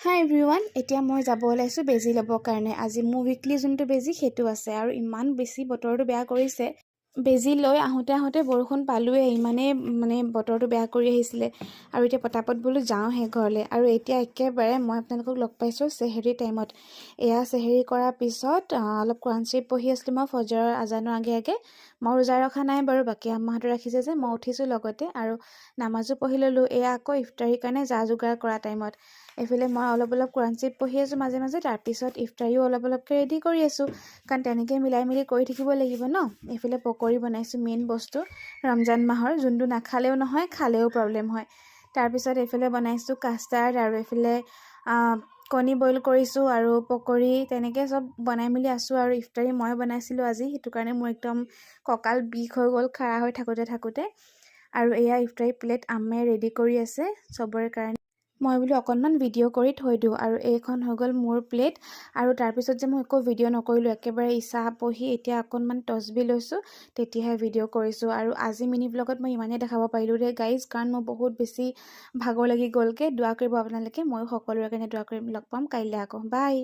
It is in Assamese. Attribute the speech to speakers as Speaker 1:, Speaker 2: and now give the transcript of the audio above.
Speaker 1: হাই এভৰিৱান, এতিয়া মই যাব ওলাইছোঁ বেজি ল'বৰ কাৰণে। আজি মোৰ উইকলি যোনটো বেজি সেইটো আছে আৰু ইমান বেছি বতৰটো বেয়া কৰিছে। বেজি লৈ আহোঁতে বৰষুণ পালোঁৱেই, ইমানেই বতৰটো বেয়া কৰি আহিছিলে আৰু এতিয়া পটাপট বোলো যাওঁহে ঘৰলৈ। আৰু এতিয়া একেবাৰে মই আপোনালোকক লগ পাইছোঁ চেহেৰি টাইমত। এয়া চেহেৰি কৰাৰ পিছত অলপ কোৰাণ শ্বৰীফ পঢ়ি আছিলোঁ মই ফজৰৰ আজানৰ আগে মই ৰোজা ৰখা নাই বাৰু, বাকী আম্মাহঁতে ৰাখিছে যে মই উঠিছোঁ লগতে আৰু নামাজো পঢ়ি ল'লোঁ। এয়া আকৌ ইফতাৰীৰ কাৰণে যা যোগাৰ কৰা টাইমত এইফালে মই অলপ কোৰাণ শ্বৰীফ পঢ়ি আছোঁ মাজে তাৰপিছত ইফতাৰীও অলপকৈ ৰেডি কৰি আছোঁ, কাৰণ তেনেকৈ মিলাই মিলি কৰি থাকিব লাগিব ন। এইফালে পকৰি বনাইছোঁ, মেইন বস্তু ৰমজান মাহৰ, যোনটো নাখালেও নহয় খালেও প্ৰব্লেম হয়। তাৰপিছত এইফালে বনাইছোঁ কাষ্টাৰ্ড আৰু এইফালে কণী বইল কৰিছোঁ আৰু পকৰি, তেনেকৈ চব বনাই মেলি আছোঁ। আৰু ইফতাৰী মই বনাইছিলোঁ আজি, সেইটো কাৰণে মোৰ একদম কঁকাল বিষ হৈ গ'ল খাৰা হৈ থাকোঁতে। আৰু এয়া ইফতাৰী প্লেট আম্মাই ৰেডি কৰি আছে চবৰে কাৰণে। মই বোলো অকণমান ভিডিঅ' কৰি থৈ দিওঁ। আৰু এইখন হৈ গ'ল মোৰ প্লেট। আৰু তাৰপিছত যে মই একো ভিডিঅ' নকৰিলোঁ, একেবাৰে ইচ্ছা পঢ়ি এতিয়া অকণমান তচবি লৈছোঁ, তেতিয়াহে ভিডিঅ' কৰিছোঁ। আৰু আজি মিনি ব্লগত মই ইমানেই দেখাব পাৰিলোঁ দেই গাইজ, কাৰণ মোৰ বহুত বেছি ভাগৰ লাগি গ'লগৈ। দোৱা কৰিব আপোনালোকে, ময়ো সকলোৰে কাৰণে দোৱা কৰিম। লগ পাম কাইলৈ আকৌ, বাই।